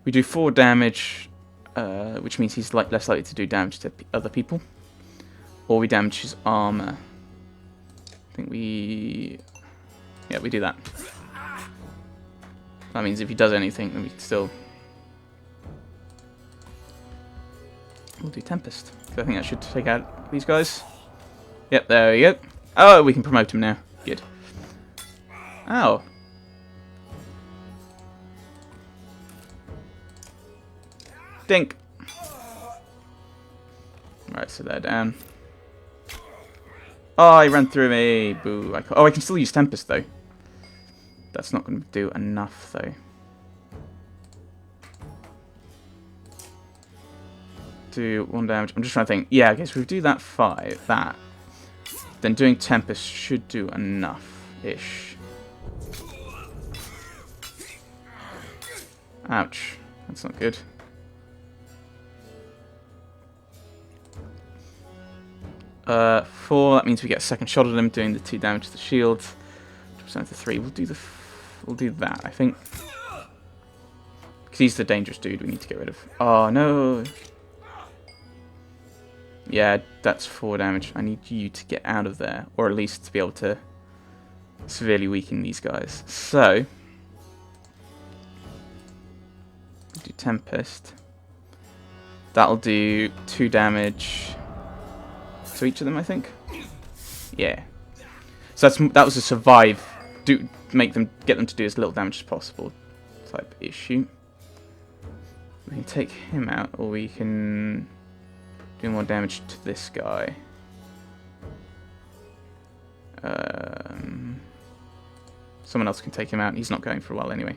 We do 4 damage, which means he's less likely to do damage to other people. Or we damage his armor. I think we... Yeah, we do that. That means if he does anything, then we can still... We'll do Tempest. So I think that should take out these guys. Yep, there we go. Oh, we can promote him now. Good. Ow. Dink. Right, so they're down. Oh, he ran through me. Boo. I can still use Tempest, though. That's not going to do enough, though. Do 1 damage. I'm just trying to think. Yeah, I guess if we do that 5, then doing Tempest should do enough-ish. Ouch. That's not good. Four. That means we get a second shot at him, doing the 2 damage to the shield. 2% to 3. We'll do that, I think. Because he's the dangerous dude we need to get rid of. Oh no. Yeah, that's 4 damage. I need you to get out of there, or at least to be able to severely weaken these guys. So, do Tempest. That'll do 2 damage to each of them, I think. Yeah. So that was a survive. Get them to do as little damage as possible type issue. We can take him out, or we can do more damage to this guy. Someone else can take him out. He's not going for a while anyway.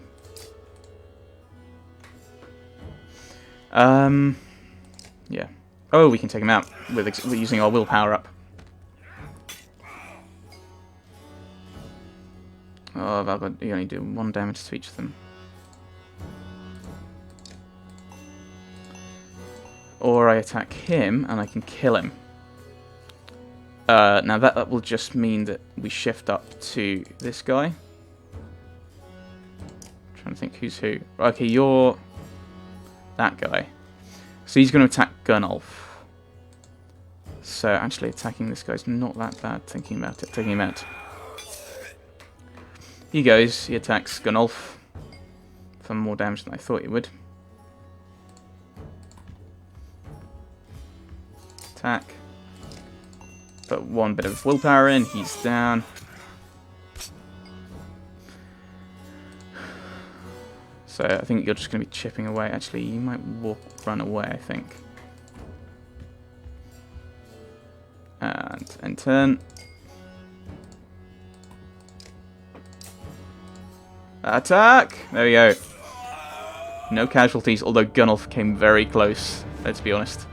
Yeah. Oh, we can take him out with using our willpower up. Oh, Valgod, you only do 1 damage to each of them. Or I attack him and I can kill him. Now that will just mean that we shift up to this guy. I'm trying to think who's who. Okay, you're that guy. So he's going to attack Gunnulf. So actually attacking this guy's not that bad, thinking about it. Taking him out. He goes, he attacks Gunnulf for more damage than I thought he would. Attack. Put 1 bit of willpower in, he's down. So I think you're just going to be chipping away. Actually, you might run away, I think. And end turn. Attack! There we go. No casualties, although Gunnulf came very close, let's be honest.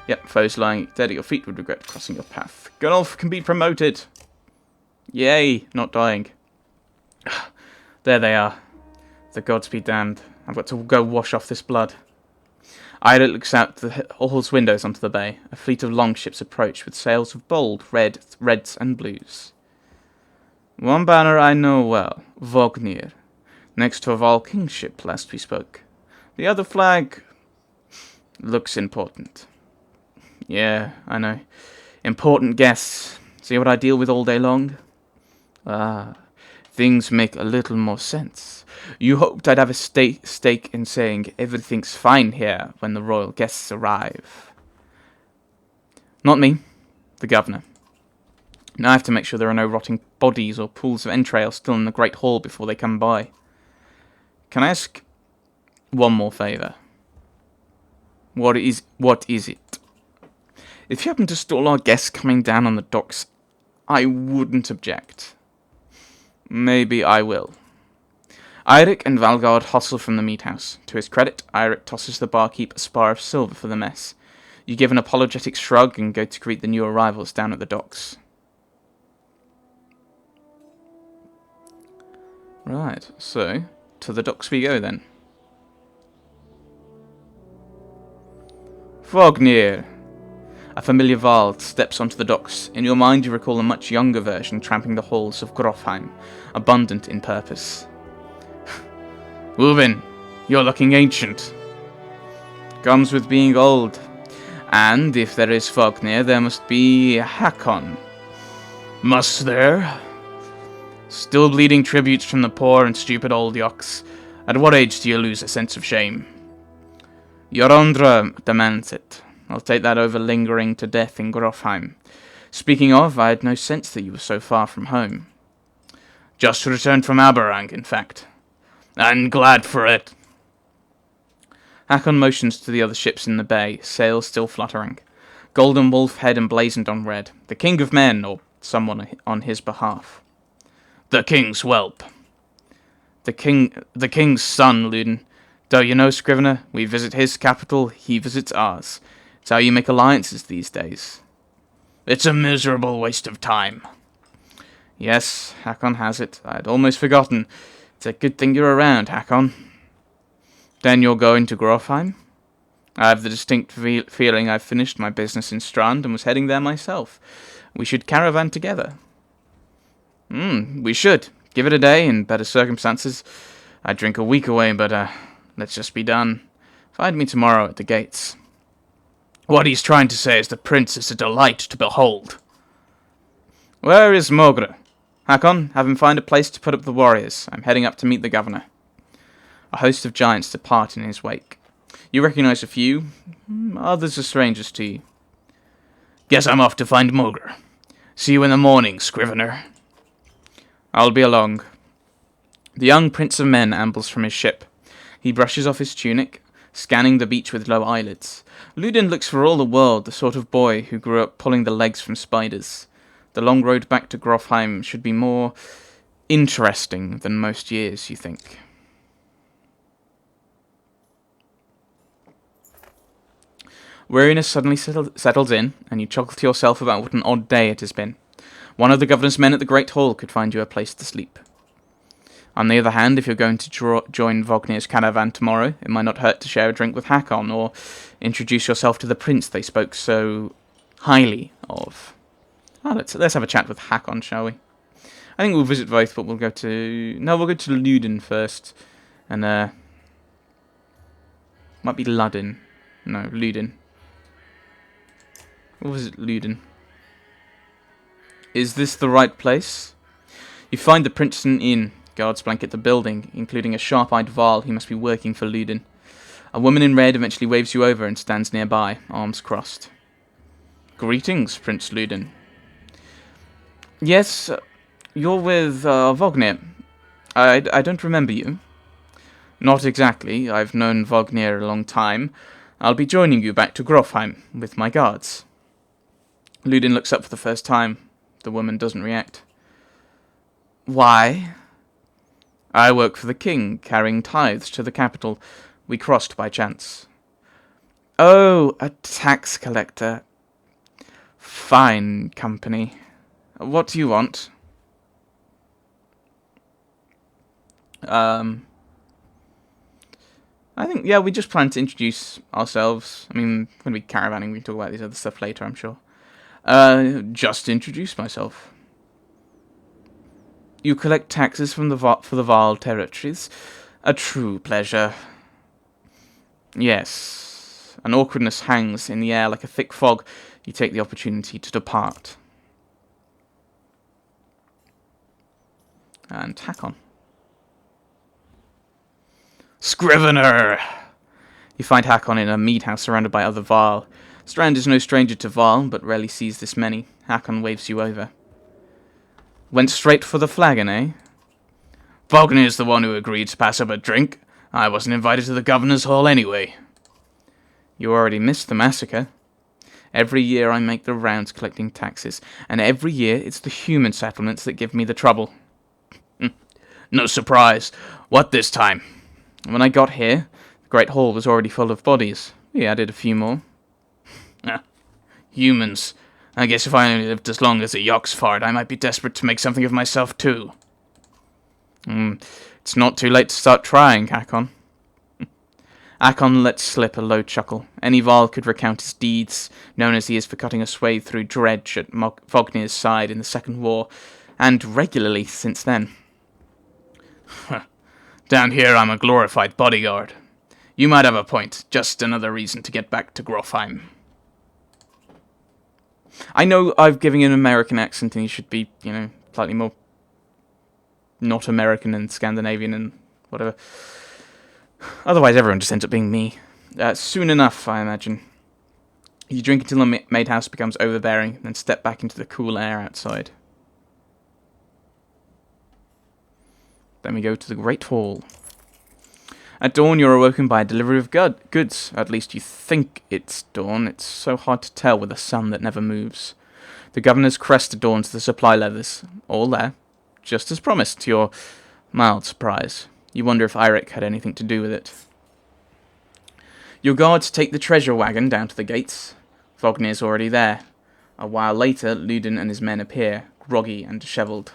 Yep, foes lying dead at your feet would regret crossing your path. Gunnulf can be promoted! Yay, not dying. There they are. The gods be damned. I've got to go wash off this blood. Ida looks out the hall's windows onto the bay. A fleet of longships approach with sails of bold reds and blues. One banner I know well, Vognir, next to a Val kingship last we spoke. The other flag looks important. Yeah, I know. Important guests. See what I deal with all day long? Ah, things make a little more sense. You hoped I'd have a stake in saying everything's fine here when the royal guests arrive. Not me, the governor. Now I have to make sure there are no rotting bodies or pools of entrails still in the Great Hall before they come by. Can I ask one more favour? What is it? If you happen to stall our guests coming down on the docks, I wouldn't object. Maybe I will. Eirik and Valgard hustle from the meat house. To his credit, Eirik tosses the barkeep a spar of silver for the mess. You give an apologetic shrug and go to greet the new arrivals down at the docks. Right, so, to the docks we go then. Vognir! A familiar Vald steps onto the docks. In your mind you recall a much younger version tramping the halls of Grofheim, abundant in purpose. Move in. You're looking ancient. Comes with being old. And if there is Vognir, there must be Hakon. Must there? Still bleeding tributes from the poor and stupid old yokes. At what age do you lose a sense of shame? Jorondra demands it. I'll take that over lingering to death in Grofheim. Speaking of, I had no sense that you were so far from home. Just returned from Aberrang, in fact. And glad for it. Hakon motions to the other ships in the bay, sails still fluttering. Golden wolf head emblazoned on red. The king of men, or someone on his behalf. The king's whelp. The king's son, Luden. Don't you know, Scrivener? We visit his capital, he visits ours. It's how you make alliances these days. It's a miserable waste of time. Yes, Hakon has it. I'd almost forgotten. It's a good thing you're around, Hakon. Then you're going to Grofheim? I have the distinct feeling I've finished my business in Strand and was heading there myself. We should caravan together. We should. Give it a day in better circumstances. I'd drink a week away, but let's just be done. Find me tomorrow at the gates. What he's trying to say is the prince is a delight to behold. Where is Mogre? Hakon, have him find a place to put up the warriors. I'm heading up to meet the governor. A host of giants depart in his wake. You recognize a few, others are strangers to you. Guess I'm off to find Mogre. See you in the morning, Scrivener. I'll be along. The young prince of men ambles from his ship. He brushes off his tunic, scanning the beach with low eyelids. Luden looks for all the world the sort of boy who grew up pulling the legs from spiders. The long road back to Grofheim should be more interesting than most years, you think. Weariness suddenly settles in, and you chuckle to yourself about what an odd day it has been. One of the governor's men at the Great Hall could find you a place to sleep. On the other hand, if you're going to join Vognir's caravan tomorrow, it might not hurt to share a drink with Hakon, or introduce yourself to the prince they spoke so highly of. Let's have a chat with Hakon, shall we? I think we'll visit both, but we'll go to Luden first, and might be Ludden. No, Luden. We'll visit Luden. Is this the right place? You find the Princeton Inn. Guards blanket the building, including a sharp-eyed Varl who must be working for Luden. A woman in red eventually waves you over and stands nearby, arms crossed. Greetings, Prince Luden. Yes, you're with Vognir. I don't remember you. Not exactly. I've known Vognir a long time. I'll be joining you back to Grofheim with my guards. Luden looks up for the first time. The woman doesn't react. Why? I work for the king, carrying tithes to the capital. We crossed by chance. Oh, a tax collector. Fine company. What do you want? I think, we just plan to introduce ourselves. I mean, we're going to be caravanning, we can talk about these other stuff later, I'm sure. Just introduce myself. You collect taxes from for the Varl territories? A true pleasure. Yes. An awkwardness hangs in the air like a thick fog. You take the opportunity to depart. And Hakon. Scrivener! You find Hakon in a mead house surrounded by other Varl. Strand is no stranger to Varl, but rarely sees this many. Hakon waves you over. Went straight for the flagon, eh? Vognir's the one who agreed to pass up a drink. I wasn't invited to the governor's hall anyway. You already missed the massacre. Every year I make the rounds collecting taxes, and every year it's the human settlements that give me the trouble. No surprise. What this time? When I got here, the Great Hall was already full of bodies. We added a few more. Humans. I guess if I only lived as long as a Yoxford, I might be desperate to make something of myself too. It's not too late to start trying, Hakon. Hakon lets slip a low chuckle. Any Varl could recount his deeds, known as he is for cutting a swathe through Dredge at Vognir's side in the Second War, and regularly since then. Down here I'm a glorified bodyguard. You might have a point. Just another reason to get back to Grofheim. I know I've given him an American accent and he should be, slightly more not American and Scandinavian and whatever. Otherwise everyone just ends up being me. Soon enough, I imagine. You drink until the maid house becomes overbearing, then step back into the cool air outside. Then we go to the Great Hall. At dawn, you're awoken by a delivery of goods. At least you think it's dawn. It's so hard to tell with a sun that never moves. The governor's crest adorns the supply leathers. All there. Just as promised, to your mild surprise. You wonder if Eirik had anything to do with it. Your guards take the treasure wagon down to the gates. Vognir's already there. A while later, Ludin and his men appear, groggy and dishevelled.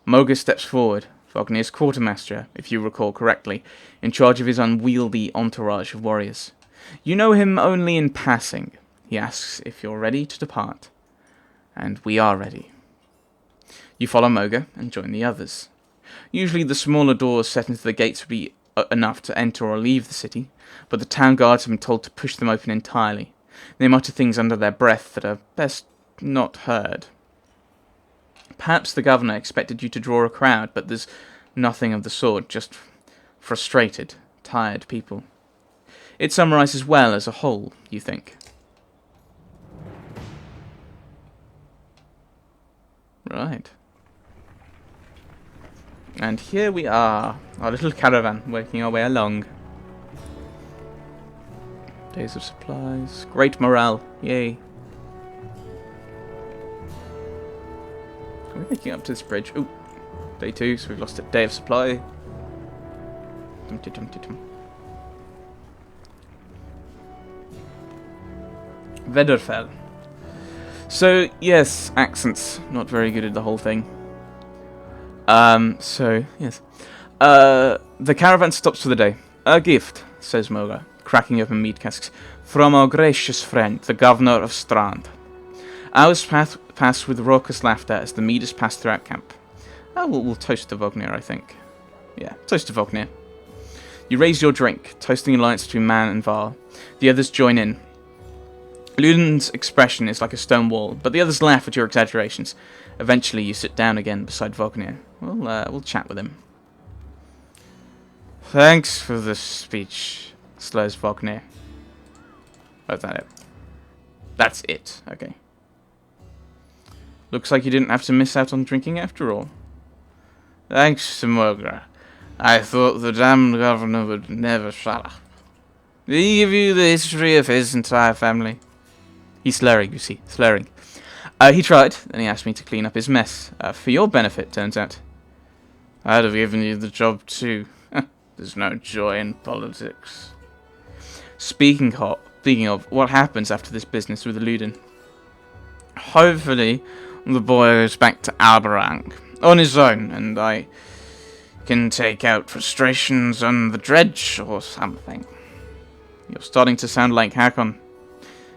Moga steps forward. Vognir's quartermaster, if you recall correctly, in charge of his unwieldy entourage of warriors. You know him only in passing. He asks if you're ready to depart. And we are ready. You follow Moga and join the others. Usually the smaller doors set into the gates would be enough to enter or leave the city, but the town guards have been told to push them open entirely. They mutter things under their breath that are best not heard. Perhaps the governor expected you to draw a crowd, but there's nothing of the sort, just frustrated, tired people. It summarizes well as a whole, you think. Right. And here we are, our little caravan, working our way along. Days of supplies, great morale, yay. We're making up to this bridge. Ooh, day 2, so we've lost a day of supply. Vederfell. So, yes, accents. Not very good at the whole thing. Yes. The caravan stops for the day. A gift, says Moga, cracking open meat casks, from our gracious friend, the governor of Strand. Hours pass with raucous laughter as the mead is passed throughout camp. Oh, we'll toast to Vognir, I think. Yeah, toast to Vognir. You raise your drink, toasting alliance between Man and Varl. The others join in. Ludin's expression is like a stone wall, but the others laugh at your exaggerations. Eventually, you sit down again beside Vognir. We'll chat with him. Thanks for the speech, slurs Vognir. Oh, is that it? That's it, okay. Looks like you didn't have to miss out on drinking after all. Thanks to Mogra. I thought the damned governor would never shut up. Did he give you the history of his entire family? He's slurring, you see, slurring. He tried, and he asked me to clean up his mess. For your benefit, turns out. I'd have given you the job too. There's no joy in politics. Speaking of, what happens after this business with Ludin? Hopefully, the boy goes back to Alberang on his own, and I can take out frustrations on the dredge or something. You're starting to sound like Hakon.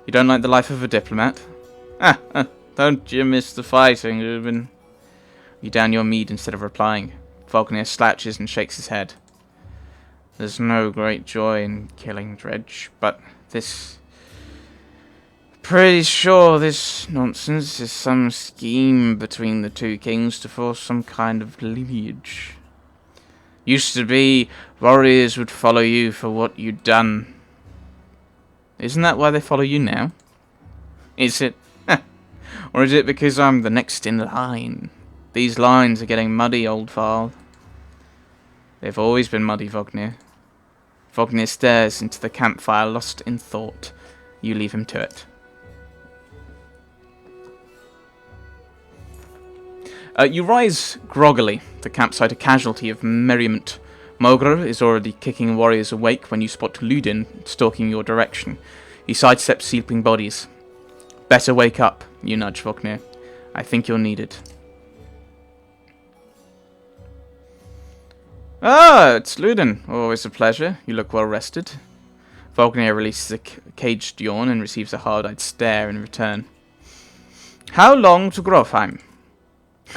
You don't like the life of a diplomat? Don't you miss the fighting, Ruben? You down your mead instead of replying. Vognir slouches and shakes his head. There's no great joy in killing dredge, but this... Pretty sure this nonsense is some scheme between the two kings to force some kind of lineage. Used to be, warriors would follow you for what you'd done. Isn't that why they follow you now? Is it? Or is it because I'm the next in line? These lines are getting muddy, old Varl. They've always been muddy, Vognir. Vognir stares into the campfire, lost in thought. You leave him to it. You rise groggily, the campsite a casualty of merriment. Mogra is already kicking warriors awake when you spot Ludin stalking your direction. He sidesteps sleeping bodies. Better wake up, you nudge Vognir. I think you're needed. Ah, it's Ludin. Always a pleasure. You look well rested. Vognir releases a caged yawn and receives a hard-eyed stare in return. How long to Grofheim?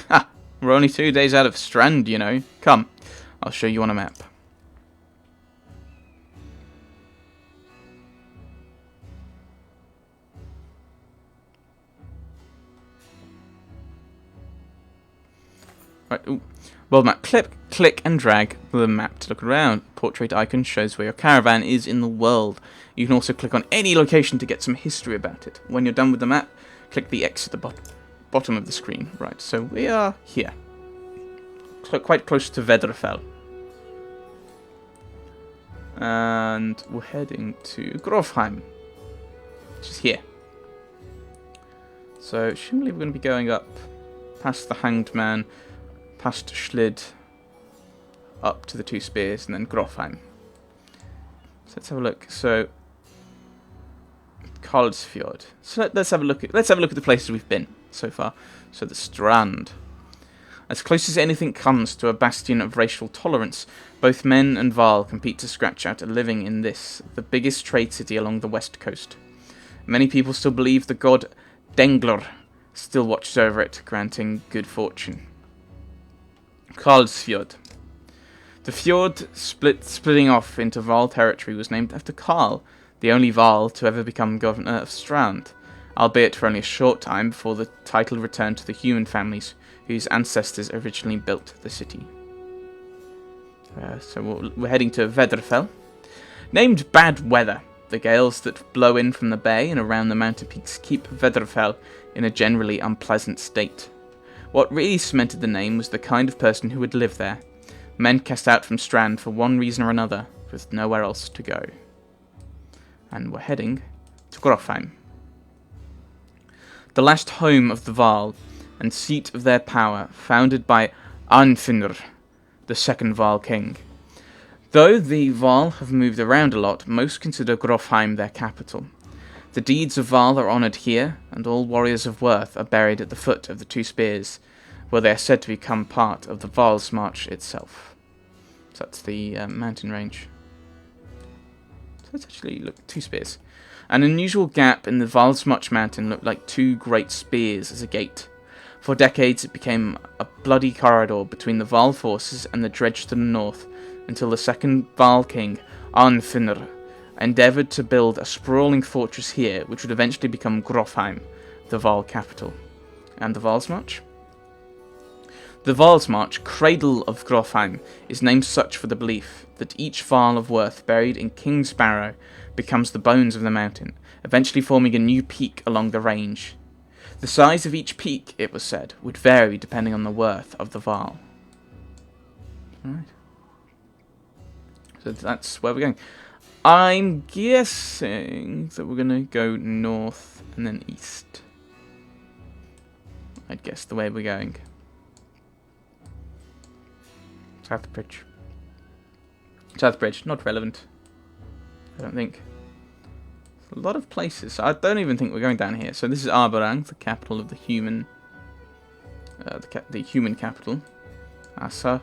Ha! We're only 2 days out of Strand, you know. Come, I'll show you on a map. Right, ooh. World map. Click and drag the map to look around. Portrait icon shows where your caravan is in the world. You can also click on any location to get some history about it. When you're done with the map, click the X at the bottom of the screen. Right, so we are here. Quite close to Vedrefell. And we're heading to Grofheim, which is here. So, presumably we're going to be going up past the Hanged Man, past Schlid, up to the Two Spears, and then Grofheim. So let's have a look. So Karlsfjord. So let's have a look at the places we've been so far. So the Strand. As close as anything comes to a bastion of racial tolerance, both men and Val compete to scratch out a living in this, the biggest trade city along the west coast. Many people still believe the god Dengler still watches over it, granting good fortune. Karlsfjord. The fjord splitting off into Val territory was named after Karl, the only Val to ever become governor of Strand, albeit for only a short time before the title returned to the human families whose ancestors originally built the city. So we're heading to Vedrefell. Named Bad Weather, the gales that blow in from the bay and around the mountain peaks keep Vedrefell in a generally unpleasant state. What really cemented the name was the kind of person who would live there. Men cast out from Strand for one reason or another, with nowhere else to go. And we're heading to Grofheim. The last home of the Val and seat of their power, founded by Arnfinnr, the second Val king. Though the Val have moved around a lot, most consider Grofheim their capital. The deeds of Val are honoured here, and all warriors of worth are buried at the foot of the Two Spears, where they are said to become part of the Val's March itself. So that's the mountain range. So let's actually look at Two Spears. An unusual gap in the Val's March mountain looked like two great spears as a gate. For decades it became a bloody corridor between the Val forces and the Dredge to the north, until the second Val king, Arnfinnr, endeavoured to build a sprawling fortress here, which would eventually become Grofheim, the Val capital. And the Val's March? The Val's March, Cradle of Grofheim, is named such for the belief that each Val of worth buried in King's Barrow becomes the bones of the mountain, eventually forming a new peak along the range. The size of each peak, it was said, would vary depending on the worth of the Val. Alright. So that's where we're going. I'm guessing that we're going to go north and then east. I'd guess the way we're going. Southbridge. Southbridge, not relevant. I don't think. A lot of places. I don't even think we're going down here. So this is Arborang, the capital of the human... the human capital. Asa.